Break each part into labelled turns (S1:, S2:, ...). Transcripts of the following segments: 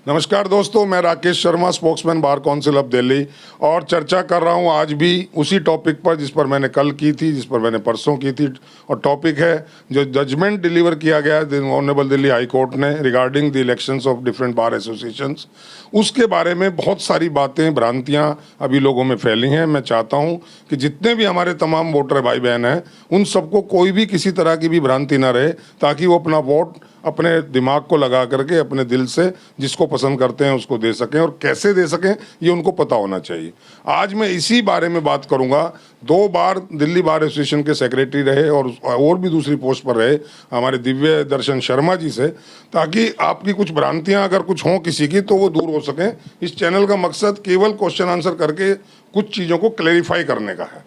S1: नमस्कार दोस्तों, मैं Rakesh Sharma, spokesman bar council of Delhi, और चर्चा कर रहा हूं आज भी उसी टॉपिक पर जिस पर मैंने कल की थी, जिस पर मैंने परसों की थी। और टॉपिक है जो जजमेंट डिलीवर किया गया है ऑनरेबल दिल्ली हाई कोर्ट ने regarding the elections of different bar associations. उसके बारे में बहुत सारी बातें, भ्रांतियां अभी लोगों में फैली हैं। मैं चाहता हूं कि जितने भी हमारे तमाम वोटर भाई बहन हैं, उन सबको कोई भी किसी तरह की भी भ्रांति ना रहे, ताकि वो अपना वोट अपने दिमाग को लगा करके अपने दिल से जिसको पसंद करते हैं उसको दे सकें, और कैसे दे सकें ये उनको पता होना चाहिए। आज मैं इसी बारे में बात करूंगा। 2 बार दिल्ली बार एसोसिएशन के सेक्रेटरी रहे और भी दूसरी पोस्ट पर रहे हमारे दिव्य दर्शन शर्मा जी से, ताकि आपकी कुछ भ्रांतियां अगर कुछ हों किसी की तो वो दूर हो सकें। इस चैनल का मकसद केवल क्वेश्चन आंसर करके कुछ चीज़ों को क्लैरिफाई करने का है।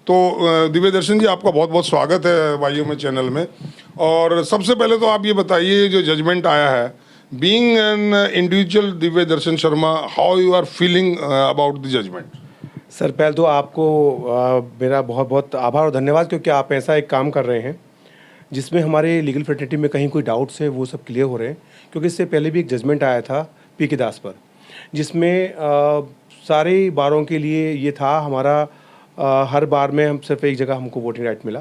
S1: तो दिव्य दर्शन जी, आपका बहुत बहुत स्वागत है वाईओ में चैनल में। और सबसे पहले तो आप ये बताइए, जो जजमेंट आया है, being an individual Divya Darshan Sharma, how you are feeling about the judgment?
S2: Sir, पहले तो आपको मेरा बहुत बहुत आभार और धन्यवाद, क्योंकि आप ऐसा एक काम कर रहे हैं जिसमें हमारे लीगल फ्रेटर्निटी में कहीं कोई डाउट्स है वो सब क्लियर हो रहे हैं। क्योंकि इससे पहले भी एक जजमेंट आया था पी.के. दास पर, जिसमें सारे बारों के लिए ये था हमारा हर बार में हम सिर्फ एक जगह हमको वोटिंग राइट मिला,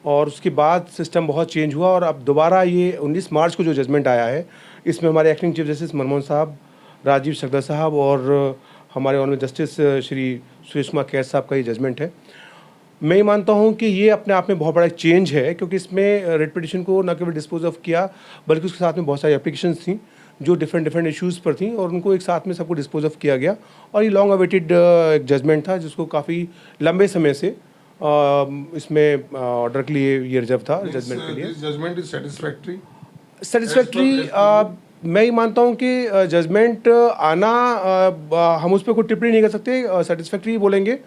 S2: और उसके बाद सिस्टम बहुत चेंज हुआ। और अब दोबारा ये 19 मार्च को जो जजमेंट आया है, इसमें हमारे एक्टिंग चीफ जस्टिस मनमोहन साहब, राजीव सगदा साहब और हमारे ऑनरेबल जस्टिस श्री सुरेश कुमार कैद साहब का ये जजमेंट है। मैं ये मानता हूँ कि ये अपने आप में बहुत बड़ा चेंज है, क्योंकि इसमें रेट पिटिशन को न केवल डिस्पोज ऑफ किया, बल्कि उसके साथ में बहुत सारी एप्लीकेशंस थी जो डिफरेंट इश्यूज़ पर थी, और उनको एक साथ में सबको डिस्पोज ऑफ किया गया। और ये लॉन्ग अवेटेड एक जजमेंट था, जिसको काफ़ी लंबे समय से इसमें ऑर्डर के लिए ये रिजर्व था जजमेंट के लिए।
S1: जजमेंट इज
S2: सेटिस्फैक्ट्री मैं ये मानता हूँ कि जजमेंट आना हम उस पर कोई टिप्पणी नहीं कर सकते, सेटिस्फैक्ट्री बोलेंगे।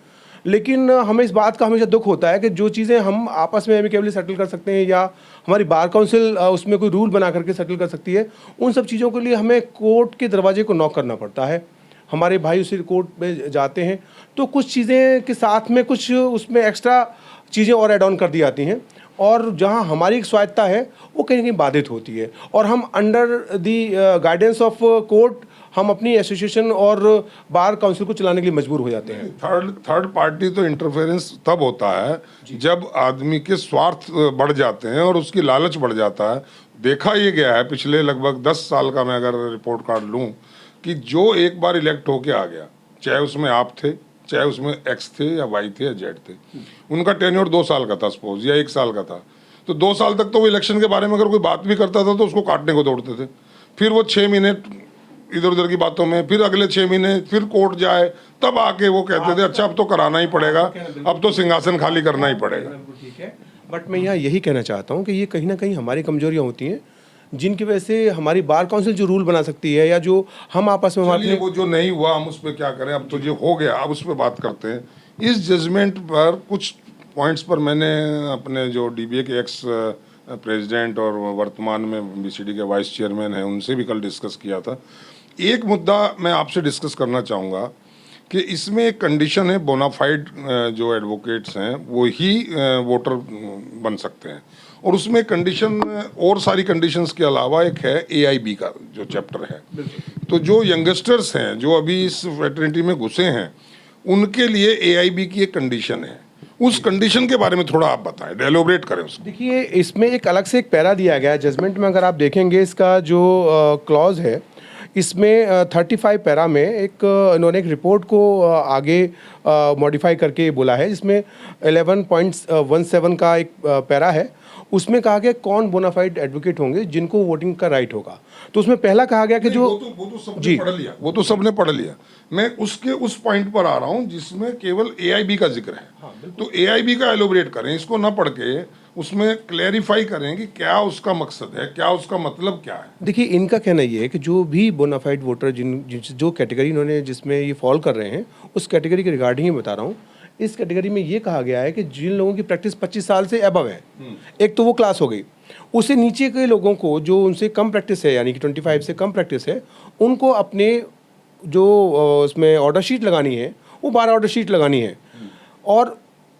S2: लेकिन हमें इस बात का हमेशा दुख होता है कि जो चीज़ें हम आपस में एमिकेबली सेटल कर सकते हैं, या हमारी बार काउंसिल उसमें कोई रूल बना करके सेटल कर सकती है, उन सब चीज़ों के लिए हमें कोर्ट के दरवाजे को नॉक करना पड़ता है। हमारे भाई उसी कोर्ट में जाते हैं तो कुछ चीज़ें के साथ में कुछ उसमें एक्स्ट्रा चीज़ें और ऐड ऑन कर दी जाती हैं, और जहां हमारी एक स्वायत्ता है वो कहीं ना कहीं बाधित होती है, और हम under the guidance of court हम अपनी एसोसिएशन और बार काउंसिल को चलाने के लिए मजबूर हो जाते हैं।
S1: थर्ड पार्टी तो इंटरफेरेंस तब होता है जब आदमी के स्वार्थ बढ़ जाते हैं और उसकी लालच बढ़ जाता है। देखा ये गया है पिछले लगभग 10 साल का मैं अगर रिपोर्ट कार्ड लूँ, कि जो एक बार इलेक्ट होके आ गया, चाहे उसमें आप थे, चाहे उसमें एक्स थे या वाई थे या जेड थे, उनका टेन्योर 2 साल का था सपोज, या 1 साल का था, तो 2 साल तक तो वो इलेक्शन के बारे में अगर कोई बात भी करता था तो उसको काटने को दौड़ते थे। फिर वो 6 महीने इधर उधर की बातों में, फिर अगले 6 महीने फिर कोर्ट जाए, तब आके वो कहते थे अच्छा अब तो कराना ही पड़ेगा, अब तो सिंहासन खाली करना ही पड़ेगा।
S2: ठीक है, बट मैं यहाँ यही कहना चाहता हूँ कि ये कहीं ना कहीं हमारी कमजोरियाँ होती हैं, जिनकी वजह से हमारी बार काउंसिल जो रूल बना सकती है, या जो हम आपस में
S1: वो जो नहीं हुआ हम उस पर क्या करें, अब तो जो हो गया अब उस पर बात करते हैं। इस जजमेंट पर कुछ पॉइंट्स पर मैंने अपने जो डीबीए के एक्स प्रेसिडेंट और वर्तमान में बीसीडी के वाइस चेयरमैन हैं उनसे भी कल डिस्कस किया था। एक मुद्दा मैं आपसे डिस्कस करना चाहूँगा कि इसमें एक कंडीशन है, बोनाफाइड जो एडवोकेट्स हैं वो ही वोटर बन सकते हैं, और उसमें कंडीशन और सारी कंडीशंस के अलावा एक है एआईबी का जो चैप्टर है। तो जो यंगस्टर्स हैं जो अभी इस फ्रेटर्निटी में घुसे हैं, उनके लिए एआईबी की एक कंडीशन है। उस कंडीशन के बारे में थोड़ा आप बताएं, एलैबोरेट करें उसको।
S2: देखिए, इसमें एक अलग से एक पैरा दिया गया है जजमेंट में। अगर आप देखेंगे इसका जो क्लॉज है, इसमें 35 पैरा में एक इन्होंने एक रिपोर्ट को आगे मॉडिफाई करके बोला है, जिसमें 11.17 का एक पैरा है। उसमें कहा गया कौन बोनाफाइड एडवोकेट होंगे जिनको वोटिंग का राइट होगा। तो उसमें पहला कहा गया कि जो
S1: वो तो सबने पढ़ लिया। मैं उसके उस पॉइंट पर आ रहा हूं जिसमें केवल एआईबी का जिक्र है। तो एआईबी का एलोबरेट करें, इसको ना पढ़ के उसमें क्लैरिफाई करें कि क्या उसका मकसद है, क्या उसका मतलब क्या है।
S2: देखिए, इनका कहना ये है कि जो भी बोनाफाइड वोटर जो कैटेगरी इन्होंने जिसमें ये फॉल कर रहे हैं, उस कैटेगरी के रिगार्डिंग ही बता रहा हूँ। इस कैटेगरी में ये कहा गया है कि जिन लोगों की प्रैक्टिस 25 साल से अबव है, एक तो वो क्लास हो गई, उससे नीचे के लोगों को जो उनसे कम प्रैक्टिस है, यानी कि 25 से कम प्रैक्टिस है, उनको अपने जो उसमें ऑर्डर शीट लगानी है वो 12 ऑर्डर शीट लगानी है, और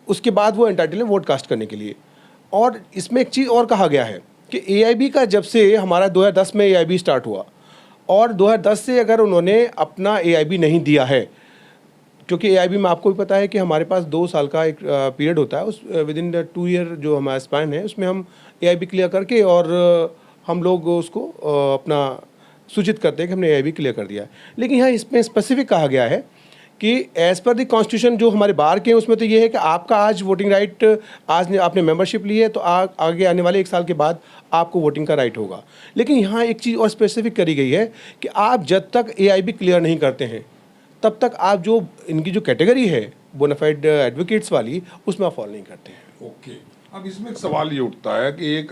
S2: उसके बाद वो एंटाइटल है वोट कास्ट करने के लिए। और इसमें एक चीज़ और कहा गया है कि एआईबी का जब से हमारा 2010 में एआईबी स्टार्ट हुआ, और 2010 से अगर उन्होंने अपना एआईबी नहीं दिया है, क्योंकि एआईबी में आपको भी पता है कि हमारे पास 2 साल का एक पीरियड होता है, उस विद इन द 2 ईयर जो हमारा स्पैन है उसमें हम एआईबी क्लियर करके और हम लोग उसको अपना सूचित करते हैं कि हमने एआईबी क्लियर कर दिया है। लेकिन यहाँ इसमें स्पेसिफिक कहा गया है कि एज़ पर द कॉन्स्टिट्यूशन जो हमारे बार के हैं उसमें तो ये है कि आपका आज वोटिंग राइट, आज आपने मेंबरशिप ली है तो आगे आने वाले 1 साल के बाद आपको वोटिंग का राइट होगा। लेकिन यहाँ एक चीज़ और स्पेसिफिक करी गई है कि आप जब तक एआईबी क्लियर नहीं करते हैं तब तक आप जो इनकी जो कैटेगरी है बोनाफाइड एडवोकेट्स वाली, उसमें आप फॉलो नहीं करते हैं।
S1: ओके, अब इसमें एक सवाल ये उठता है कि एक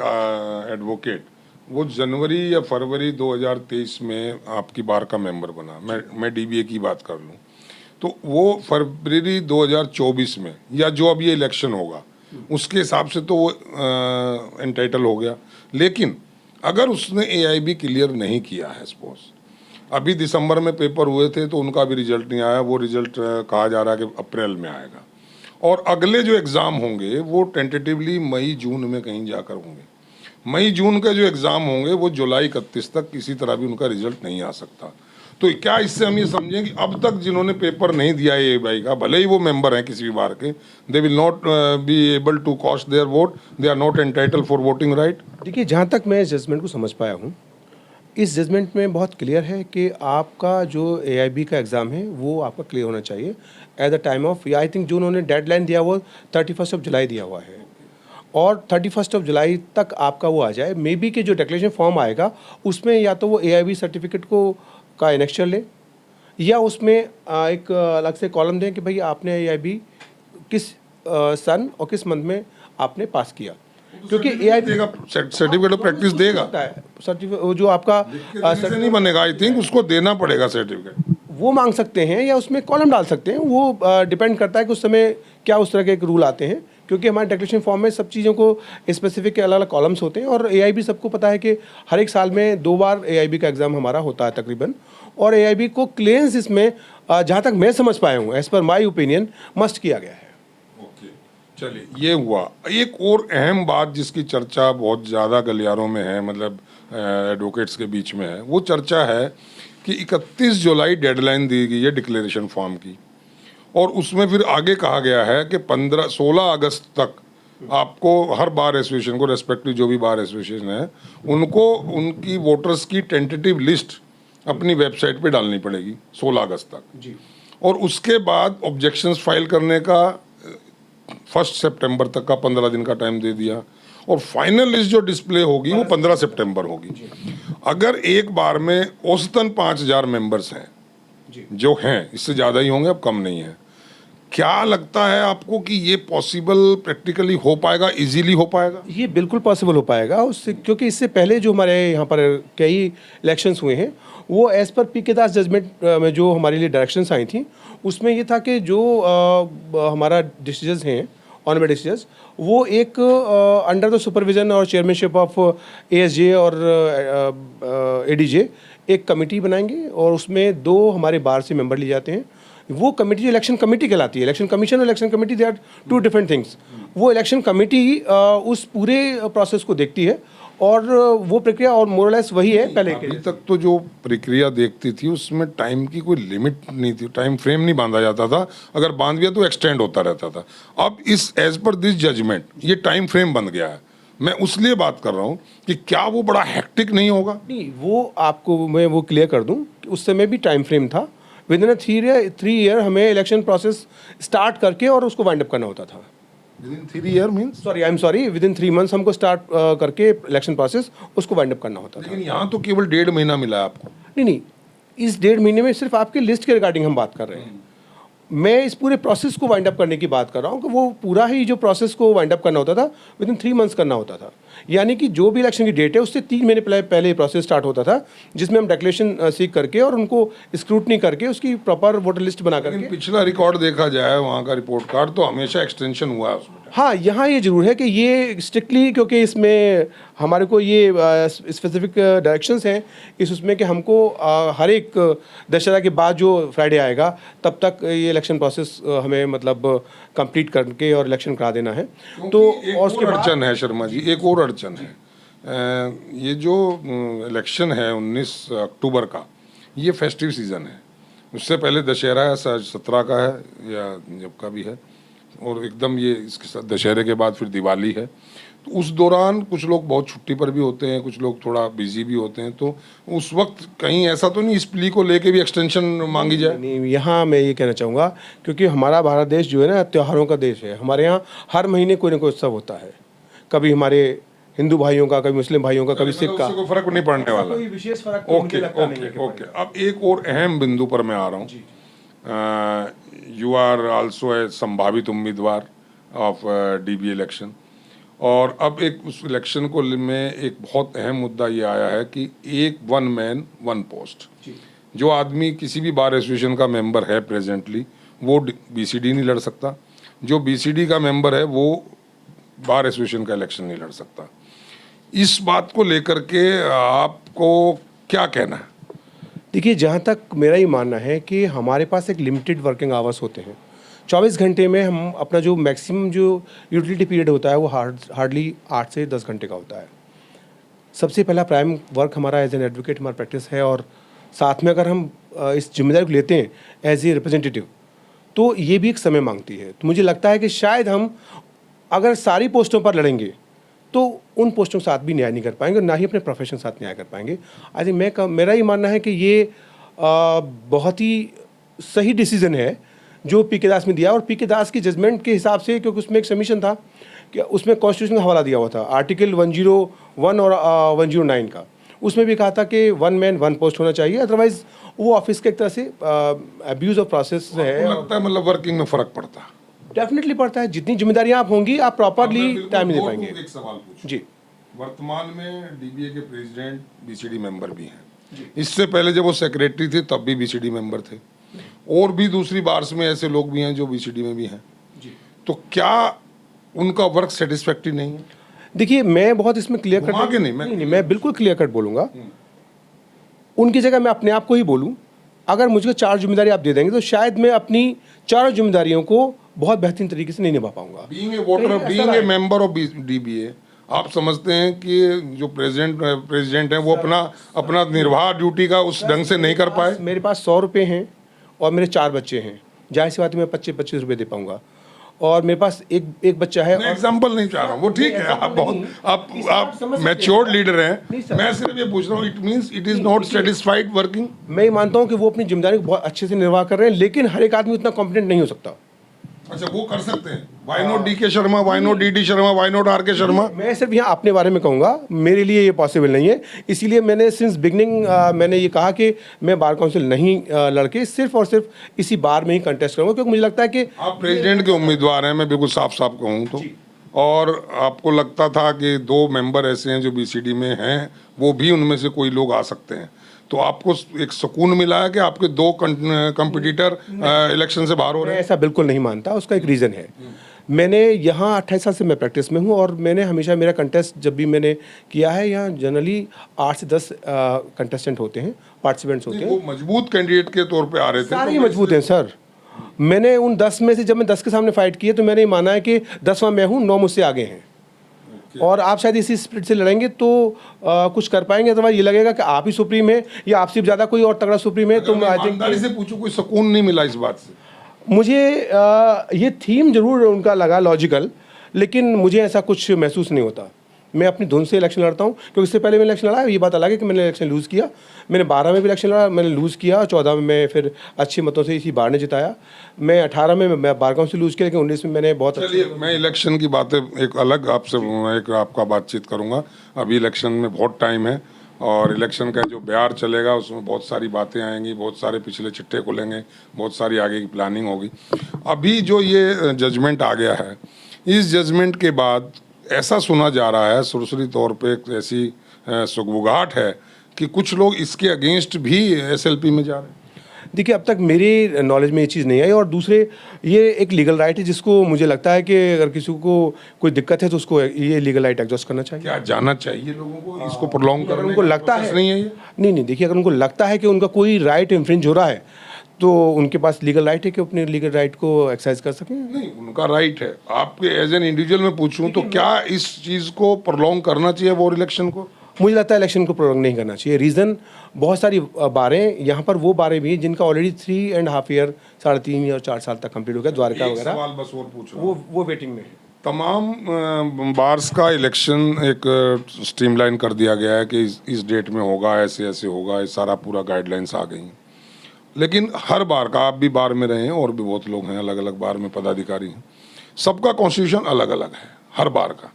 S1: एडवोकेट वो जनवरी या फरवरी 2023 में आपकी बार का मेंबर बना, मैं डीबीए की बात कर लूँ, तो वो फरवरी 2024 में या जो अब ये इलेक्शन होगा उसके हिसाब से तो वो एंटाइटल हो गया। लेकिन अगर उसने एआईबी क्लियर नहीं किया है, सपोज अभी दिसंबर में पेपर हुए थे तो उनका भी रिजल्ट नहीं आया, वो रिजल्ट कहा जा रहा है कि अप्रैल में आएगा, और अगले जो एग्ज़ाम होंगे वो टेंटेटिवली मई जून में कहीं जाकर होंगे। मई जून के जो एग्ज़ाम होंगे वो जुलाई 31 तक किसी तरह भी उनका रिजल्ट नहीं आ सकता। तो क्या इससे हम ये समझें कि अब तक जिन्होंने पेपर नहीं दिया है एआईबी का, भले ही वो मेंबर हैं किसी भी बार के, they will not be able to cast their vote, they are not entitle for voting right?
S2: देखिए, जहाँ तक मैं इस जजमेंट को समझ पाया हूँ, इस जजमेंट में बहुत क्लियर है कि आपका जो एआईबी का एग्ज़ाम है वो आपका क्लियर होना चाहिए एट द टाइम ऑफ, या आई थिंक जो उन्होंने डेडलाइन दिया वो 31 जुलाई दिया हुआ है, और 31 जुलाई तक आपका वो आ जाए। मे बी कि जो डिक्लेरेशन फॉर्म आएगा उसमें या तो वो एआईबी सर्टिफिकेट को का एनेक्चर ले, या उसमें एक अलग से कॉलम दें कि भाई आपने एआईबी किस सन और किस मंथ में आपने पास किया, क्योंकि एआईबी
S1: देगा सर्टिफिकेट ऑफ प्रैक्टिस देगा,
S2: सर्टिफिकेट जो आपका
S1: ऐसे नहीं बनेगा, आई थिंक उसको देना पड़ेगा सर्टिफिकेट।
S2: वो मांग सकते हैं या उसमें कॉलम डाल सकते हैं, वो डिपेंड करता है कि उस समय क्या उस तरह के एक रूल आते हैं, क्योंकि हमारे डिक्लेरेशन फॉर्म में सब चीज़ों को स्पेसिफिक अलग अलग कॉलम्स होते हैं। और एआईबी सबको पता है कि हर एक साल में 2 बार एआईबी का एग्ज़ाम हमारा होता है तकरीबन, और एआईबी को क्लियरेंस इसमें जहाँ तक मैं समझ पाया हूँ, as per my opinion, must किया गया है।
S1: चलिए, ये हुआ। एक और अहम बात जिसकी चर्चा बहुत ज़्यादा गलियारों में है, मतलब एडवोकेट्स के बीच में है, वो चर्चा है कि 31 जुलाई डेडलाइन दी गई है डिक्लेरेशन फॉर्म की, और उसमें फिर आगे कहा गया है कि 16 अगस्त तक आपको हर बार एसोसिएशन को, रेस्पेक्टिव जो भी बार एसोसिएशन है, उनको उनकी वोटर्स की टेंटेटिव लिस्ट अपनी वेबसाइट पे डालनी पड़ेगी 16 अगस्त तक
S2: जी।
S1: और उसके बाद ऑब्जेक्शंस फाइल करने का 1 सितंबर तक का 15 दिन का टाइम दे दिया, और फाइनल लिस्ट जो डिस्प्ले होगी वो 15 सितंबर होगी। अगर एक बार में औसतन 5000 मेंबर्स हैं जो हैं, इससे ज़्यादा ही होंगे, अब कम नहीं है, क्या लगता है आपको कि ये पॉसिबल प्रैक्टिकली हो पाएगा, इजीली हो पाएगा?
S2: ये बिल्कुल पॉसिबल हो पाएगा उससे, क्योंकि इससे पहले जो हमारे यहाँ पर कई इलेक्शंस हुए हैं वो एज़ पर पी के दास जजमेंट में जो हमारे लिए डायरेक्शंस आई थी उसमें ये था कि जो हमारा डिसीजंस हैं, ऑनरेबल डिसीजंस, वो एक अंडर द सुपरविजन और चेयरमैनशिप ऑफ एएसजे और एडीजे एक कमेटी बनाएंगे, और उसमें 2 हमारे बार से मेंबर लिए जाते हैं। वो कमेटी जो इलेक्शन कमेटी कहलाती है, इलेक्शन कमीशन और election committee, they are 2 different things. वो इलेक्शन कमेटी उस पूरे प्रोसेस को देखती है, और वो प्रक्रिया और मोरलेस वही है पहले के।
S1: अभी तक तो जो प्रक्रिया देखती थी उसमें टाइम की कोई लिमिट नहीं थी, टाइम फ्रेम नहीं बांधा जाता था, अगर बांध दिया तो एक्सटेंड होता रहता था। अब इस एज पर दिस जजमेंट ये टाइम फ्रेम बन गया है। मैं उसलिए बात कर रहा हूँ कि क्या वो बड़ा हेक्टिक नहीं होगा?
S2: नहीं, वो आपको मैं वो क्लियर कर दूं कि उस समय भी टाइम फ्रेम था। विद इन 3 ईयर हमें इलेक्शन प्रोसेस स्टार्ट करके और उसको वाइंड अप करना होता था।
S1: Within 3 year means,
S2: I am sorry, with in 3 months हमको स्टार्ट करके इलेक्शन प्रोसेस उसको वाइंड अप करना होता था।
S1: लेकिन यहाँ तो केवल 1.5 महीना मिला है आपको।
S2: नहीं, इस 1.5 महीने में सिर्फ आपकी लिस्ट के रिगार्डिंग हम बात कर रहे हैं। मैं इस पूरे प्रोसेस को वाइंड अप करने की बात कर रहा हूँ कि वो पूरा ही जो प्रोसेस को वाइंड अप करना होता था विद इन 3 मंथ्स करना होता था। यानी कि जो भी इलेक्शन की डेट है उससे 3 महीने पहले प्रोसेस स्टार्ट होता था, जिसमें हम डिक्लेरेशन सीख करके और उनको स्क्रूटनी करके उसकी प्रॉपर वोटर लिस्ट बना करके।
S1: पिछला रिकॉर्ड देखा जाए वहाँ का रिपोर्ट कार्ड तो हमेशा एक्सटेंशन हुआ है उसमें।
S2: हाँ, यहाँ ये जरूर है कि ये स्ट्रिक्टली, क्योंकि इसमें हमारे को ये स्पेसिफिक डायरेक्शंस हैं उसमें कि हमको हर एक दशहरा के बाद जो फ्राइडे आएगा तब तक ये इलेक्शन प्रोसेस हमें मतलब कंप्लीट करके और इलेक्शन करा देना है। तो
S1: और उसके अड़चन है शर्मा जी, एक और अड़चन है। ये जो इलेक्शन है 19 अक्टूबर का, ये फेस्टिव सीज़न है। उससे पहले दशहरा है, 17 का है या जब का भी है, और एकदम ये इसके साथ दशहरे के बाद फिर दिवाली है। तो उस दौरान कुछ लोग बहुत छुट्टी पर भी होते हैं, कुछ लोग थोड़ा बिजी भी होते हैं। तो उस वक्त कहीं ऐसा तो नहीं इस प्ली को लेके भी एक्सटेंशन मांगी जाए?
S2: नहीं, यहाँ मैं ये कहना चाहूँगा, क्योंकि हमारा भारत देश जो है ना त्योहारों का देश है। हमारे यहाँ हर महीने कोई ना कोई उत्सव होता है, कभी हमारे हिंदू भाइयों का, कभी मुस्लिम भाइयों का, कभी सिख का।
S1: उससे कोई फर्क नहीं पड़ने वाला।
S2: कोई विशेष फर्क तो मुझे
S1: ओके
S2: लगता नहीं है
S1: ओके
S2: कि
S1: ओके। अब एक और अहम बिंदु पर मैं आ रहा हूँ। यू आर आल्सो ए संभावित उम्मीदवार ऑफ डीबी इलेक्शन, और अब एक उस इलेक्शन को में एक बहुत अहम मुद्दा ये आया है कि एक वन मैन वन पोस्ट। जो आदमी किसी भी बार एसोसिएशन का मेंबर है प्रेजेंटली, वो बीसीडी नहीं लड़ सकता। जो बीसीडी का मेंबर है वो बार एसोसिएशन का इलेक्शन नहीं लड़ सकता। इस बात को लेकर के आपको क्या कहना है?
S2: देखिए, जहाँ तक मेरा ये मानना है कि हमारे पास एक लिमिटेड वर्किंग आवर्स होते हैं। 24 घंटे में हम अपना जो मैक्सिमम जो यूटिलिटी पीरियड होता है वो हार्डली 8 से 10 घंटे का होता है। सबसे पहला प्राइम वर्क हमारा एज एन एडवोकेट हमारा प्रैक्टिस है, और साथ में अगर हम इस जिम्मेदारी को लेते हैं एज ए रिप्रेजेंटेटिव, तो ये भी एक समय मांगती है। तो मुझे लगता है कि शायद हम अगर सारी पोस्टों पर लड़ेंगे तो उन पोस्टों के साथ भी न्याय नहीं कर पाएंगे, और ना ही अपने प्रोफेशन के साथ न्याय कर पाएंगे। आई थिंक मेरा ये मानना है कि ये बहुत ही सही डिसीजन है जो पी के दास ने दिया, और पी के दास की जजमेंट के हिसाब से, क्योंकि उसमें एक सबमिशन था कि उसमें कॉन्स्टिट्यूशन का हवाला दिया हुआ था, आर्टिकल 101 और 109 का। उसमें भी कहा था कि वन मैन वन पोस्ट होना चाहिए, अदरवाइज वो ऑफिस के एक तरह से अब्यूज ऑफ प्रोसेस है।
S1: लगता है मतलब वर्किंग में फर्क पड़ता है?
S2: डेफिनेटली पड़ता है। जितनी जिम्मेदारियां आप होंगी, आप प्रॉपरली टाइम नहीं दे पाएंगे।
S1: एक सवाल पूछूं।
S2: जी,
S1: वर्तमान में डीबीए के प्रेसिडेंट बीसीडी मेंबर भी हैं। इससे पहले जब वो सेक्रेटरी थे तब भी बीसीडी मेंबर थे, और भी दूसरी बार्स में ऐसे लोग भी हैं जो बीसीडी में भी हैं। तो क्या उनका वर्क सेटिस्फैक्टरी नहीं है?
S2: देखिए, मैं बहुत इसमें क्लियर कट
S1: घुमा के नहीं,
S2: नहीं, मैं बिल्कुल क्लियर कट बोलूँगा। उनकी जगह मैं अपने आप को ही बोलूँ, अगर मुझे 4 जिम्मेदारी आप दे देंगे तो शायद मैं अपनी 4 जिम्मेदारियों को बहुत बेहतरीन तरीके से नहीं निभा पाऊंगा।
S1: Being a voter, being a member of dBA, आप समझते हैं कि जो प्रेसिडेंट हैं वो अपना निर्वाह ड्यूटी का उस ढंग से नहीं कर पाए?
S2: मेरे पास 100 रुपये हैं और मेरे 4 बच्चे हैं, जाहिर सी बात है मैं 25-25 रुपये दे पाऊंगा, और मेरे पास एक बच्चा है।
S1: मैं एग्जाम्पल नहीं चाह रहा हूँ, वो ठीक है, आप बहुत आप मैच्योर्ड लीडर हैं। मैं सिर्फ ये पूछ रहा हूँ, it means it is not satisfied working.
S2: मैं ये मानता हूँ कि वो अपनी जिम्मेदारी को बहुत अच्छे से निर्वाह कर रहे हैं, लेकिन हर एक आदमी उतना कॉम्पिटेंट नहीं हो सकता।
S1: अच्छा, वो कर सकते हैं। Why not DK Sharma, why not DD Sharma, why not RK Sharma?
S2: मैं सिर्फ यहाँ अपने बारे में कहूँगा, मेरे लिए ये पॉसिबल नहीं है। इसीलिए मैंने सिंस बिगनिंग मैंने ये कहा कि मैं बार काउंसिल नहीं लड़के सिर्फ और सिर्फ इसी बार में ही कंटेस्ट करूँगा, क्योंकि मुझे लगता है कि
S1: आप प्रेसिडेंट के उम्मीदवार हैं, मैं बिल्कुल साफ साफ कहूँ तो, और आपको लगता था कि 2 मेंबर ऐसे हैं जो बीसीडी में हैं, वो भी उनमें से कोई लोग आ सकते हैं, तो आपको एक सुकून मिला है कि आपके 2 कंपटीटर इलेक्शन से बाहर हो रहे
S2: मैं
S1: हैं?
S2: ऐसा बिल्कुल नहीं मानता। उसका एक रीज़न है। मैंने यहाँ 28 साल से मैं प्रैक्टिस में हूँ, और मैंने हमेशा मेरा कंटेस्ट जब भी मैंने किया है, यहाँ जनरली 8 से 10 कंटेस्टेंट होते हैं, पार्टिसिपेंट्स होते हैं।
S1: वो मजबूत कैंडिडेट के तौर पे आ रहे थे,
S2: सारे ही मजबूत हैं सर। मैंने उन 10 में से जब मैं 10 के सामने फाइट किए तो मैंने ये माना है कि 10वां मैं हूँ, 9 मुझसे आगे हैं, और आप शायद इसी स्पिरिट से लड़ेंगे तो कुछ कर पाएंगे। अथवा ये लगेगा कि आप ही सुप्रीम है या आपसे ज़्यादा कोई और तगड़ा सुप्रीम है, तो आई थिंक
S1: ईमानदारी से पूछूं, कोई सुकून नहीं मिला इस बात से?
S2: मुझे ये थीम जरूर उनका लगा लॉजिकल, लेकिन मुझे ऐसा कुछ महसूस नहीं होता। मैं अपनी धुन से इलेक्शन लड़ता हूँ, क्योंकि इससे पहले मैंने इलेक्शन लड़ा, ये बात अलग है कि मैंने इलेक्शन लूज़ किया। मैंने 12 में भी इलेक्शन लड़ा, मैंने लूज़ किया, और 14 में मैं फिर अच्छे मतों से इसी बार ने जिताया। मैं 18 में मैं बार काउंसिल लूज़ किया, लेकिन 19 में मैंने बहुत
S1: चलिए, मैं इलेक्शन की बातें एक अलग आपसे एक आपका बातचीत करूंगा। अभी इलेक्शन में बहुत टाइम है, और इलेक्शन का जो बयार चलेगा उसमें बहुत सारी बातें आएंगी, बहुत सारे पिछले चिट्ठे खुलेंगे, बहुत सारी आगे की प्लानिंग होगी। अभी जो ये जजमेंट आ गया है, इस जजमेंट के बाद ऐसा सुना जा रहा है, सुरसरी तौर पे एक ऐसी सुगबुगाहट है कि कुछ लोग इसके अगेंस्ट भी एसएलपी में जा रहे हैं।
S2: देखिए, अब तक मेरी नॉलेज में ये चीज़ नहीं आई, और दूसरे ये एक लीगल राइट है जिसको मुझे लगता है कि अगर किसी को कोई दिक्कत है तो उसको ये लीगल राइट एग्जॉस्ट करना चाहिए।
S1: क्या जाना चाहिए लोगों को इसको प्रोलॉन्ग करने?
S2: उनको लगता है
S1: नहीं है ये?
S2: नहीं, देखिए, अगर उनको लगता है कि उनका कोई राइट इन्फ्रिंज हो रहा है तो उनके पास लीगल राइट है कि अपने लीगल राइट को एक्सरसाइज कर सकें।
S1: नहीं, उनका राइट है। आपके एज एन इंडिविजुअल में पूछूं तो क्या इस चीज को प्रोलॉन्ग करना चाहिए वो इलेक्शन को?
S2: मुझे लगता है इलेक्शन को प्रोलॉन्ग नहीं करना चाहिए। रीज़न बहुत सारी बारें, यहाँ पर वो बारें भी हैं जिनका ऑलरेडी 3.5 ईयर, 3.5 और 4 साल तक कंप्लीट हो गया, द्वारका
S1: एक
S2: वगैरह,
S1: सवाल बस और पूछ रहा हूं।
S2: वो वेटिंग में है।
S1: तमाम बार्स का इलेक्शन एक स्ट्रीमलाइन कर दिया गया है कि इस डेट में होगा, ऐसे ऐसे होगा, ये सारा पूरा गाइडलाइंस आ गई। लेकिन हर बार का, आप भी बार में रहे हैं और भी बहुत लोग हैं अलग अलग बार में पदाधिकारी हैं, सबका कॉन्स्टिट्यूशन अलग अलग है हर बार का।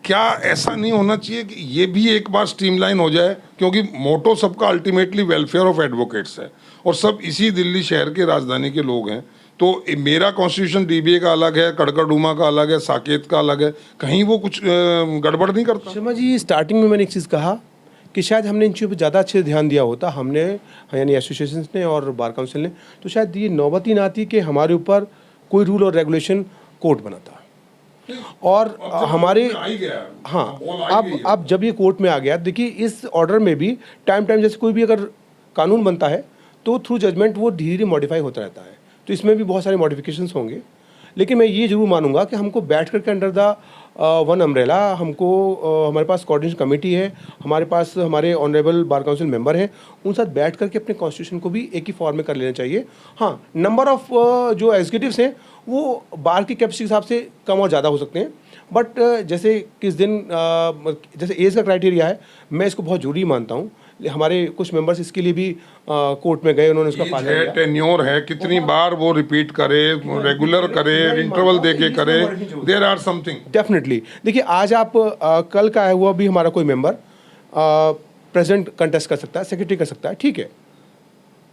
S1: क्या ऐसा नहीं होना चाहिए कि ये भी एक बार स्ट्रीमलाइन हो जाए? क्योंकि मोटो सबका अल्टीमेटली वेलफेयर ऑफ एडवोकेट्स है और सब इसी दिल्ली शहर के राजधानी के लोग हैं। तो मेरा कॉन्स्टिट्यूशन डीबीए का अलग है, कड़कड़डूमा का अलग है, साकेत का अलग है, कहीं वो कुछ गड़बड़ नहीं करता?
S2: शर्मा जी, स्टार्टिंग में मैंने एक चीज़ कहा कि शायद हमने इन चीज़ों पर ज़्यादा अच्छे से ध्यान दिया होता, हमने यानी एसोसिएशन ने और बार काउंसिल ने, तो शायद ये नौबत ही ना आती कि हमारे ऊपर कोई रूल और रेगुलेशन कोर्ट बनाता। और हमारे हाँ, अब जब ये कोर्ट में आ गया, देखिए इस ऑर्डर में भी टाइम जैसे कोई भी अगर कानून बनता है तो थ्रू जजमेंट वो धीरे धीरे मॉडिफाई होता रहता है, तो इसमें भी बहुत सारे मॉडिफिकेशंस होंगे। लेकिन मैं ये जरूर मानूंगा कि हमको बैठ करके अंडर द वन अम्ब्रेला, हमको हमारे पास कोऑर्डिनेशन कमेटी है, हमारे पास हमारे ऑनरेबल बार काउंसिल मेंबर हैं, उन साथ बैठ करके अपने कॉन्स्टिट्यूशन को भी एक ही फॉर्म में कर लेना चाहिए। हाँ, नंबर ऑफ जो एग्जीक्यूटिव्स हैं वो बार की कैपेसिटी के हिसाब से कम और ज़्यादा हो सकते हैं, बट जैसे किस दिन जैसे एज का क्राइटेरिया है, मैं इसको बहुत जरूरी मानता हूँ। हमारे कुछ मेंबर्स इसके लिए भी कोर्ट में गए, उन्होंने उसका पालन किया।
S1: टेन्योर है, कितनी बार वो रिपीट करे, रेगुलर करे, इंटरवल देके करे, देयर आर समथिंग
S2: डेफिनेटली। देखिए आज आप कल का है हुआ भी हमारा कोई मेंबर प्रेसिडेंट कंटेस्ट कर सकता है, सेक्रेटरी कर सकता है, ठीक है,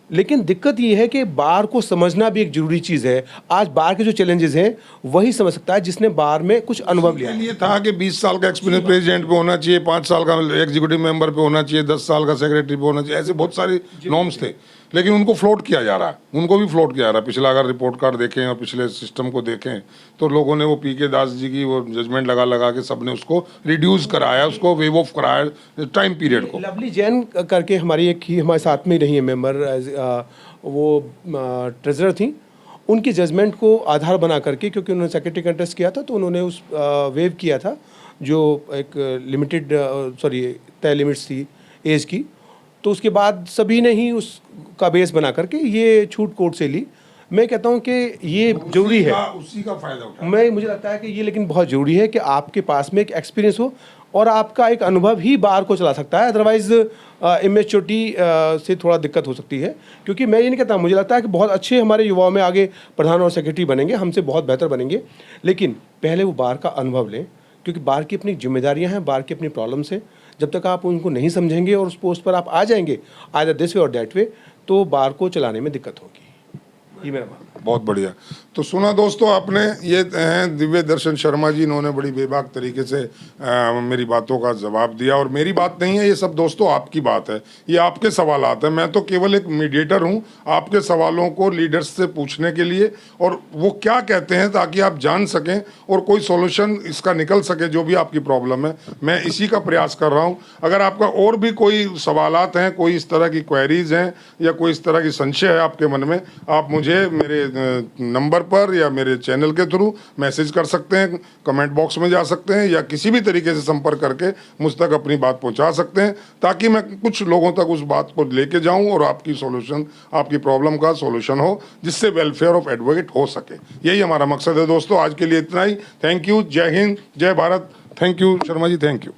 S2: लेकिन दिक्कत ये है कि बार को समझना भी एक जरूरी चीज़ है। आज बार के जो चैलेंजेस हैं वही समझ सकता है जिसने बार में कुछ अनुभव लिया है।
S1: ये था कि 20 साल का एक्सपीरियंस प्रेसिडेंट पे होना चाहिए, 5 साल का एग्जीक्यूटिव मेंबर पे होना चाहिए, 10 साल का सेक्रेटरी पे होना चाहिए, ऐसे बहुत सारे नॉर्म्स थे, लेकिन उनको फ्लोट किया जा रहा है, उनको भी फ्लोट किया जा रहा है। पिछला अगर रिपोर्ट कार्ड देखें और पिछले सिस्टम को देखें तो लोगों ने वो पीके दास जी की वो जजमेंट लगा के सबने उसको रिड्यूस कराया, उसको वेव ऑफ कराया टाइम पीरियड को।
S2: लवली जैन करके हमारी एक ही हमारे साथ में रही है मेंबर, वो ट्रेजरर थी, उनकी जजमेंट को आधार बना करके, क्योंकि उन्होंने सेक्रेटरी कंटेस्ट किया था तो उन्होंने उस वेव किया था जो एक लिमिटेड तय लिमिट्स थी एज की, तो उसके बाद सभी ने ही उसका बेस बना करके ये छूट कोर्ट से ली। मैं कहता हूँ कि ये जरूरी है,
S1: उसी का फायदा उठा।
S2: मुझे लगता है कि ये लेकिन बहुत ज़रूरी है कि आपके पास में एक एक्सपीरियंस हो और आपका एक अनुभव ही बार को चला सकता है, अदरवाइज इमेच्योरिटी से थोड़ा दिक्कत हो सकती है। क्योंकि मैं ये नहीं कहता, मुझे लगता है कि बहुत अच्छे हमारे युवाओं में आगे प्रधान और सेक्रेटरी बनेंगे, हमसे बहुत बेहतर बनेंगे, लेकिन पहले वो बार का अनुभव लें, क्योंकि बार की अपनी जिम्मेदारियां हैं, बार की अपनी प्रॉब्लम्स हैं। जब तक आप उनको नहीं समझेंगे और उस पोस्ट पर आप आ जाएंगे आइदर दिस वे और दैट वे, तो बार को चलाने में दिक्कत होगी। ये मेरा मानना है।
S1: बहुत बढ़िया। तो सुना दोस्तों आपने, ये हैं दिव्य दर्शन शर्मा जी, इन्होंने बड़ी बेबाक तरीके से मेरी बातों का जवाब दिया। और मेरी बात नहीं है ये सब दोस्तों, आपकी बात है, ये आपके सवालात हैं। मैं तो केवल एक मीडिएटर हूँ आपके सवालों को लीडर्स से पूछने के लिए, और वो क्या कहते हैं ताकि आप जान सकें और कोई सॉल्यूशन इसका निकल सके जो भी आपकी प्रॉब्लम है। मैं इसी का प्रयास कर रहा हूँ। अगर आपका और भी कोई सवालात हैं, कोई इस तरह की क्वेरीज हैं या कोई इस तरह की संशय है आपके मन में, आप मुझे मेरे नंबर पर या मेरे चैनल के थ्रू मैसेज कर सकते हैं, कमेंट बॉक्स में जा सकते हैं, या किसी भी तरीके से संपर्क करके मुझ तक अपनी बात पहुंचा सकते हैं, ताकि मैं कुछ लोगों तक उस बात को लेके जाऊं और आपकी सॉल्यूशन, आपकी प्रॉब्लम का सॉल्यूशन हो, जिससे वेलफेयर ऑफ एडवोकेट हो सके। यही हमारा मकसद है दोस्तों। आज के लिए इतना ही। Thank you. जय हिंद, जय Bharat. Thank you Sharma ji, thank you.